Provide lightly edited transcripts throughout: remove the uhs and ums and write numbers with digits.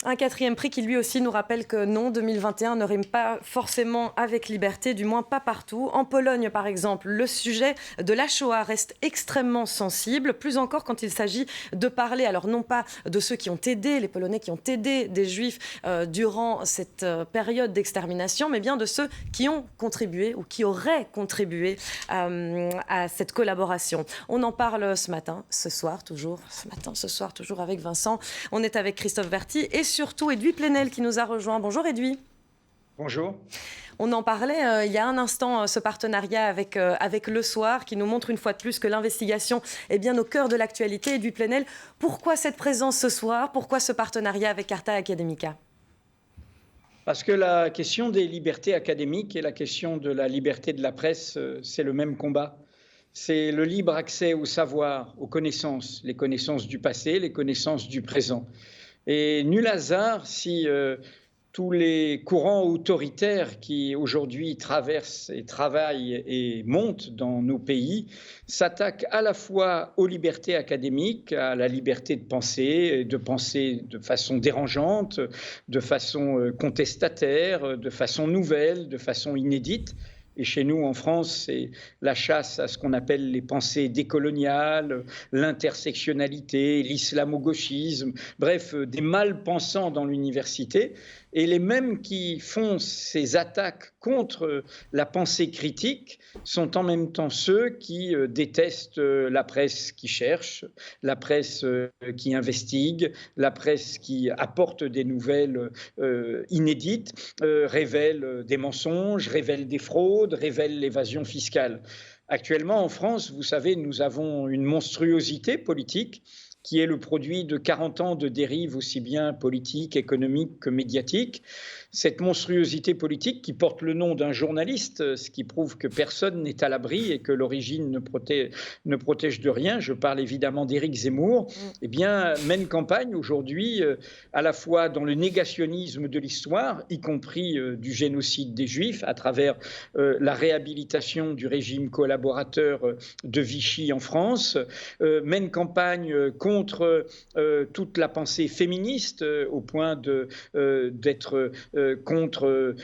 Un quatrième prix qui lui aussi nous rappelle que non, 2021 ne rime pas forcément avec liberté, du moins pas partout. En Pologne, par exemple, le sujet de la Shoah reste extrêmement sensible, plus encore quand il s'agit de parler, alors non pas de ceux qui ont aidé, les Polonais qui ont aidé des Juifs durant cette période d'extermination, mais bien de ceux qui ont contribué ou qui auraient contribué à cette collaboration. On en parle ce soir toujours avec Vincent. On est avec Christophe Verty et surtout Edoui Plenel qui nous a rejoint. Bonjour Edoui. Bonjour. On en parlait il y a un instant, ce partenariat avec Le Soir qui nous montre une fois de plus que l'investigation est bien au cœur de l'actualité. Edoui Plenel, pourquoi cette présence ce soir? Pourquoi ce partenariat avec Carta Académica? Parce que la question des libertés académiques et la question de la liberté de la presse, c'est le même combat. C'est le libre accès au savoir, aux connaissances, les connaissances du passé, les connaissances du présent. Et nul hasard si tous les courants autoritaires qui aujourd'hui traversent et travaillent et montent dans nos pays s'attaquent à la fois aux libertés académiques, à la liberté de penser de façon dérangeante, de façon contestataire, de façon nouvelle, de façon inédite. Et chez nous, en France, c'est la chasse à ce qu'on appelle les pensées décoloniales, l'intersectionnalité, l'islamo-gauchisme, bref, des mal-pensants dans l'université. Et les mêmes qui font ces attaques contre la pensée critique sont en même temps ceux qui détestent la presse qui cherche, la presse qui investigue, la presse qui apporte des nouvelles inédites, révèle des mensonges, révèle des fraudes, révèle l'évasion fiscale. Actuellement, en France, vous savez, nous avons une monstruosité politique qui est le produit de 40 ans de dérives aussi bien politiques, économiques que médiatiques. Cette monstruosité politique qui porte le nom d'un journaliste, ce qui prouve que personne n'est à l'abri et que l'origine ne protège de rien, je parle évidemment d'Éric Zemmour, eh bien, mène campagne aujourd'hui à la fois dans le négationnisme de l'histoire, y compris du génocide des Juifs, à travers la réhabilitation du régime collaborateur de Vichy en France, mène campagne contre toute la pensée féministe au point d'être contre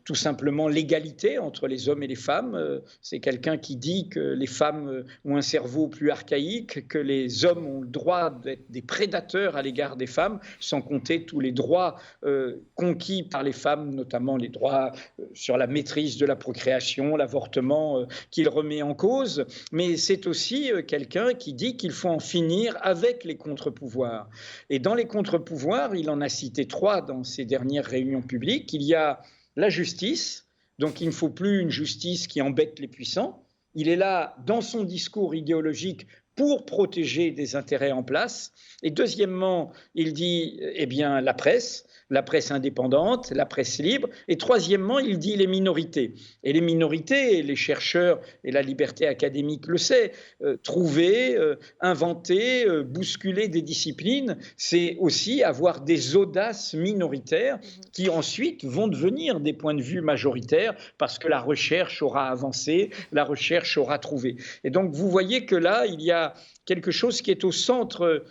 tout simplement l'égalité entre les hommes et les femmes. C'est quelqu'un qui dit que les femmes ont un cerveau plus archaïque, que les hommes ont le droit d'être des prédateurs à l'égard des femmes, sans compter tous les droits conquis par les femmes, notamment les droits sur la maîtrise de la procréation, l'avortement qu'il remet en cause. Mais c'est aussi quelqu'un qui dit qu'il faut en finir avec les contre-pouvoirs. Et dans les contre-pouvoirs, il en a cité 3 dans ses dernières réunions publiques. Il y a la justice, donc il ne faut plus une justice qui embête les puissants. Il est là dans son discours idéologique pour protéger des intérêts en place. Et deuxièmement, il dit la presse indépendante, la presse libre. Et troisièmement, il dit les minorités. Et les minorités, les chercheurs et la liberté académique le sait, trouver, inventer, bousculer des disciplines, c'est aussi avoir des audaces minoritaires qui ensuite vont devenir des points de vue majoritaires parce que la recherche aura avancé, la recherche aura trouvé. Et donc vous voyez que là, il y a quelque chose qui est au centre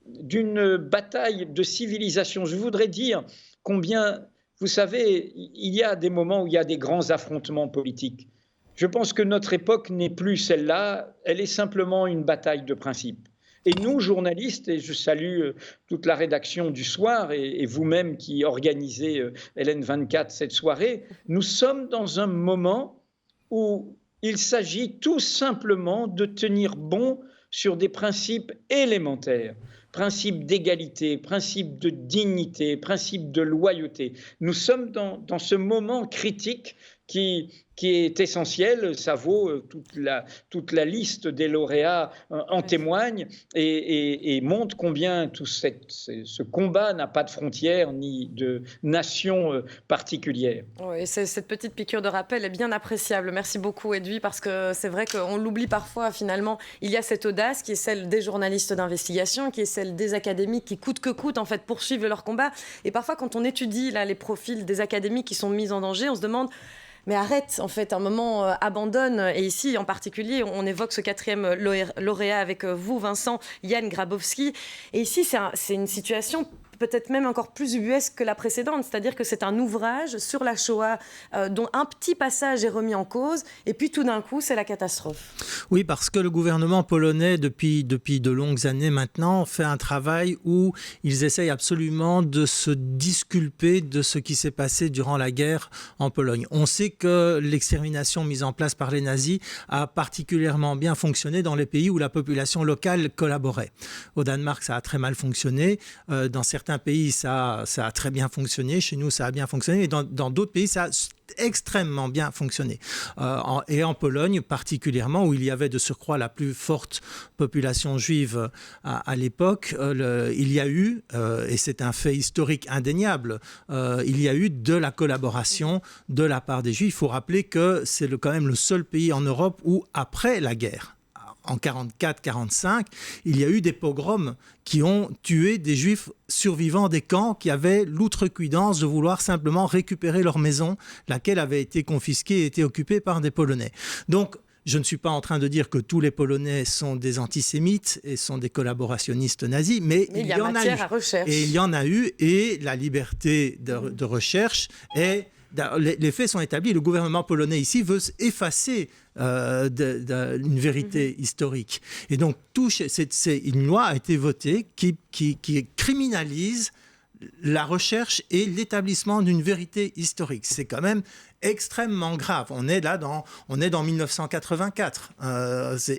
d'une bataille de civilisation. Je voudrais dire combien, vous savez, il y a des moments où il y a des grands affrontements politiques. Je pense que notre époque n'est plus celle-là, elle est simplement une bataille de principes. Et nous, journalistes, et je salue toute la rédaction du Soir et vous-même qui organisez LN24 cette soirée, nous sommes dans un moment où il s'agit tout simplement de tenir bon sur des principes élémentaires, principes d'égalité, principes de dignité, principes de loyauté. Nous sommes dans ce moment critique qui est essentiel. Ça vaut toute la liste des lauréats en témoigne et montre combien tout ce combat n'a pas de frontières ni de nation particulière. Oui, cette petite piqûre de rappel est bien appréciable. Merci beaucoup Edoui, parce que c'est vrai qu'on l'oublie parfois finalement. Il y a cette audace qui est celle des journalistes d'investigation, qui est celle des académiques qui coûte que coûte en fait poursuivent leur combat. Et parfois quand on étudie là, les profils des académiques qui sont mis en danger, on se demande mais arrête, en fait, un moment, abandonne. Et ici, en particulier, on évoque ce 4e lauréat avec vous, Vincent, Yann Grabowski. Et ici, c'est une situation peut-être même encore plus ubuesque que la précédente, c'est-à-dire que c'est un ouvrage sur la Shoah dont un petit passage est remis en cause, et puis tout d'un coup, c'est la catastrophe. Oui, parce que le gouvernement polonais, depuis de longues années maintenant, fait un travail où ils essayent absolument de se disculper de ce qui s'est passé durant la guerre en Pologne. On sait que l'extermination mise en place par les nazis a particulièrement bien fonctionné dans les pays où la population locale collaborait. Au Danemark, ça a très mal fonctionné. Dans certains pays, ça a très bien fonctionné. Chez nous, ça a bien fonctionné. Et dans d'autres pays, ça a extrêmement bien fonctionné. Et en Pologne, particulièrement, où il y avait de surcroît la plus forte population juive à l'époque, il y a eu, et c'est un fait historique indéniable, il y a eu de la collaboration de la part des Juifs. Il faut rappeler que c'est quand même le seul pays en Europe où, après la guerre, en 1944-1945, il y a eu des pogroms qui ont tué des Juifs survivants des camps qui avaient l'outrecuidance de vouloir simplement récupérer leur maison, laquelle avait été confisquée et été occupée par des Polonais. Donc, je ne suis pas en train de dire que tous les Polonais sont des antisémites et sont des collaborationnistes nazis, mais il y en a eu. À recherche. Et il y en a eu, et la liberté de recherche est... Les faits sont établis. Le gouvernement polonais ici veut effacer une vérité historique. Et donc, une loi a été votée qui criminalise la recherche et l'établissement d'une vérité historique. C'est quand même extrêmement grave. On est dans 1984.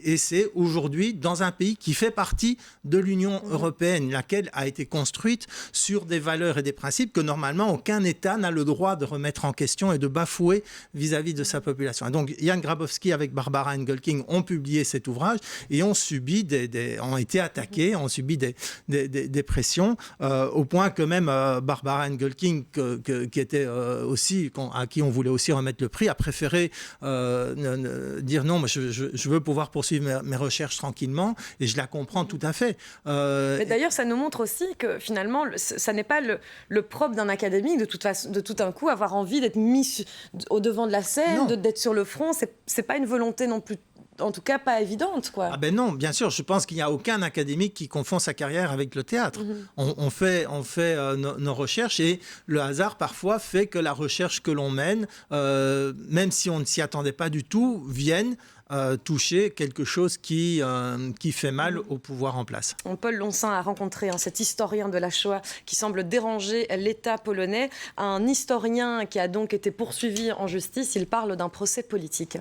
Et c'est aujourd'hui dans un pays qui fait partie de l'Union européenne, laquelle a été construite sur des valeurs et des principes que normalement aucun État n'a le droit de remettre en question et de bafouer vis-à-vis de sa population. Et donc Jan Grabowski avec Barbara Engelking ont publié cet ouvrage et ont été attaqués, ont subi des pressions, au point que même Barbara Engelking, qui était aussi, à qui on voulait aussi remettre le prix, a préféré dire non, mais je veux pouvoir poursuivre mes recherches tranquillement, et je la comprends tout à fait. Mais d'ailleurs, ça nous montre aussi que finalement, ça n'est pas le propre d'un académique de tout un coup avoir envie d'être mis au devant de la scène, d'être sur le front. C'est pas une volonté non plus, en tout cas pas évidente, quoi. Ah ben non, bien sûr, je pense qu'il n'y a aucun académique qui confond sa carrière avec le théâtre. On fait nos recherches, et le hasard parfois fait que la recherche que l'on mène, même si on ne s'y attendait pas du tout, vienne toucher quelque chose qui fait mal au pouvoir en place. Paul Lonsin a rencontré cet historien de la Shoah qui semble déranger l'État polonais, un historien qui a donc été poursuivi en justice. Il parle d'un procès politique.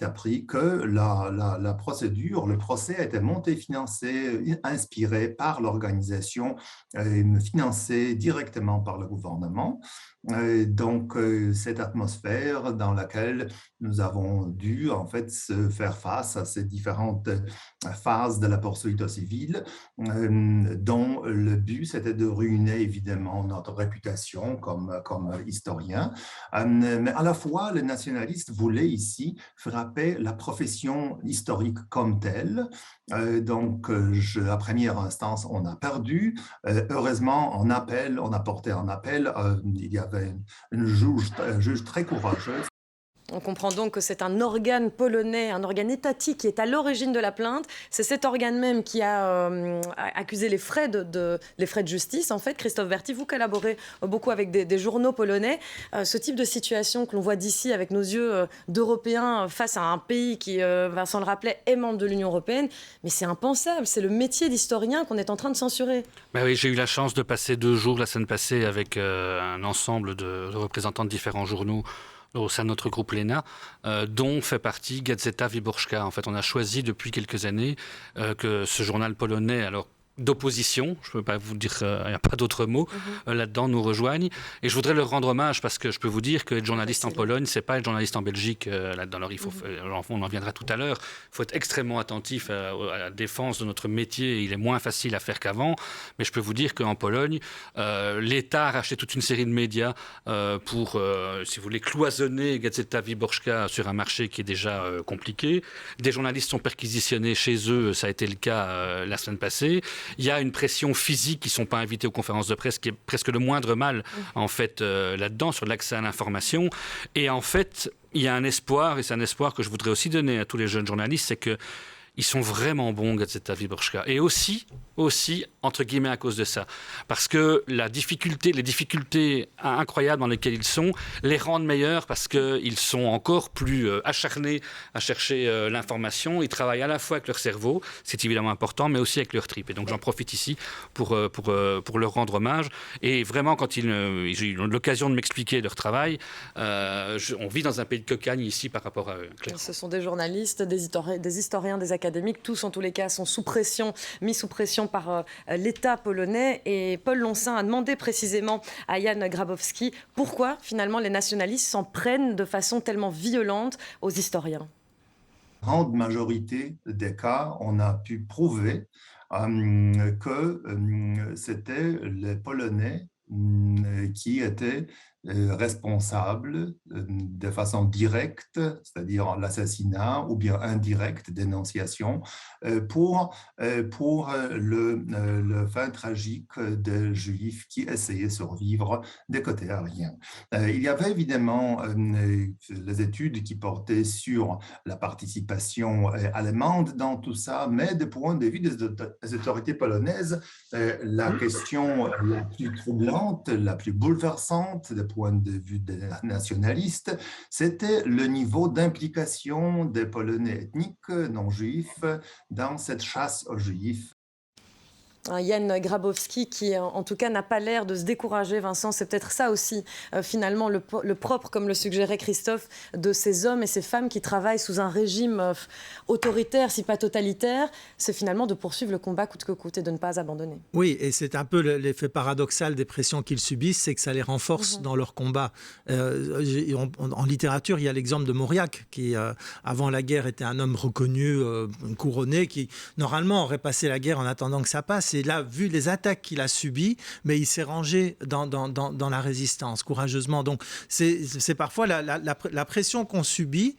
Appris que la procédure, le procès était monté, financé, inspiré par l'organisation, financé directement par le gouvernement. Donc, cette atmosphère dans laquelle nous avons dû en fait se faire face à ces différentes phases de la poursuite civile, dont le but c'était de ruiner évidemment notre réputation comme historien, mais à la fois les nationalistes voulaient ici frapper la profession historique comme telle. Donc, à première instance, on a perdu. Heureusement, on a porté un appel. Il y avait une juge très courageuse. On comprend donc que c'est un organe polonais, un organe étatique qui est à l'origine de la plainte. C'est cet organe même qui a accusé les frais de justice. En fait, Christophe Berti, vous collaborez beaucoup avec des journaux polonais. Ce type de situation que l'on voit d'ici avec nos yeux d'Européens face à un pays qui, Vincent le rappelait, est membre de l'Union européenne, mais c'est impensable. C'est le métier d'historien qu'on est en train de censurer. Ben oui, j'ai eu la chance de passer 2 jours la semaine passée avec un ensemble de représentants de différents journaux au sein de notre groupe l'ENA, dont fait partie Gazeta Wyborcza. En fait, on a choisi depuis quelques années que ce journal polonais, alors d'opposition, je ne peux pas vous dire, il n'y a pas d'autre mot, là-dedans nous rejoignent. Et je voudrais leur rendre hommage parce que je peux vous dire que être journaliste en Pologne, c'est pas être journaliste en Belgique. Là-dedans, alors on en viendra tout à l'heure. Il faut être extrêmement attentif à la défense de notre métier. Il est moins facile à faire qu'avant. Mais je peux vous dire qu'en Pologne, l'État a racheté toute une série de médias pour, si vous voulez, cloisonner Gazeta Wyborcza sur un marché qui est déjà compliqué. Des journalistes sont perquisitionnés chez eux, ça a été le cas la semaine passée. Il y a une pression physique qui ne sont pas invités aux conférences de presse, qui est presque le moindre mal, en fait, là-dedans, sur l'accès à l'information. Et en fait, il y a un espoir, et c'est un espoir que je voudrais aussi donner à tous les jeunes journalistes, c'est que ils sont vraiment bons, Gazeta Wyborcza. Et aussi, entre guillemets, à cause de ça. Parce que les difficultés incroyables dans lesquelles ils sont, les rendent meilleurs parce qu'ils sont encore plus acharnés à chercher l'information. Ils travaillent à la fois avec leur cerveau, c'est évidemment important, mais aussi avec leur tripes. Et donc j'en profite ici pour leur rendre hommage. Et vraiment, quand j'ai eu l'occasion de m'expliquer leur travail, on vit dans un pays de cocagne ici par rapport à eux. Clairement. Ce sont des journalistes, des historiens, des académiques, tous en tous les cas sont mis sous pression par l'État polonais. Et Paul Loncin a demandé précisément à Jan Grabowski pourquoi finalement les nationalistes s'en prennent de façon tellement violente aux historiens. Grande majorité des cas, on a pu prouver que c'était les Polonais qui étaient responsables de façon directe, c'est-à-dire l'assassinat ou bien indirecte, dénonciation, pour le fin tragique des Juifs qui essayaient de survivre des côtés aériens. Il y avait évidemment les études qui portaient sur la participation allemande dans tout ça, mais du point de vue des autorités polonaises, la question la plus troublante, la plus bouleversante du point de vue des nationalistes, c'était le niveau d'implication des Polonais ethniques non juifs dans cette chasse aux Juifs. Jan Grabowski qui, en tout cas, n'a pas l'air de se décourager, Vincent. C'est peut-être ça aussi, finalement, le propre, comme le suggérait Christophe, de ces hommes et ces femmes qui travaillent sous un régime autoritaire, si pas totalitaire. C'est finalement de poursuivre le combat coûte que coûte et de ne pas abandonner. Oui, et c'est un peu l'effet paradoxal des pressions qu'ils subissent, c'est que ça les renforce dans leur combat. En littérature, il y a l'exemple de Mauriac, qui, avant la guerre, était un homme reconnu, couronné, qui, normalement, aurait passé la guerre en attendant que ça passe. Et là, vu les attaques qu'il a subies, mais il s'est rangé dans la résistance, courageusement. Donc, c'est parfois la pression qu'on subit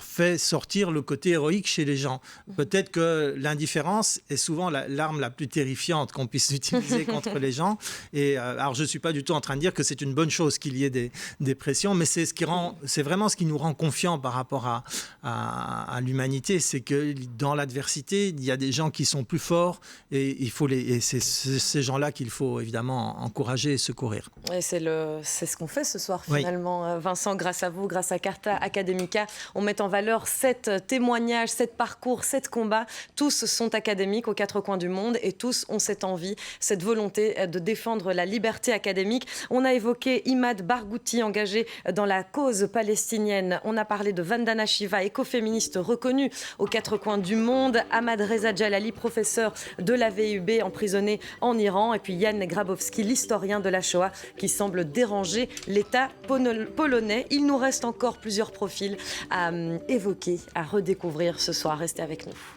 fait sortir le côté héroïque chez les gens. Peut-être que l'indifférence est souvent l'arme la plus terrifiante qu'on puisse utiliser contre les gens. Et alors, je ne suis pas du tout en train de dire que c'est une bonne chose qu'il y ait des pressions, mais c'est vraiment ce qui nous rend confiants par rapport à l'humanité. C'est que dans l'adversité, il y a des gens qui sont plus forts et c'est ces gens-là qu'il faut évidemment encourager et secourir. Et c'est ce qu'on fait ce soir finalement, oui. Vincent, grâce à vous, grâce à Carta Academica, on met en valeur 7 témoignages, 7 parcours, 7 combats. Tous sont académiques aux 4 coins du monde et tous ont cette envie, cette volonté de défendre la liberté académique. On a évoqué Imad Barghouti, engagé dans la cause palestinienne. On a parlé de Vandana Shiva, écoféministe reconnu aux 4 coins du monde. Ahmad Reza Jalali, professeur de la VUB emprisonné en Iran. Et puis Jan Grabowski, l'historien de la Shoah, qui semble déranger l'État polonais. Il nous reste encore plusieurs profils à évoquer, à redécouvrir ce soir. Restez avec nous.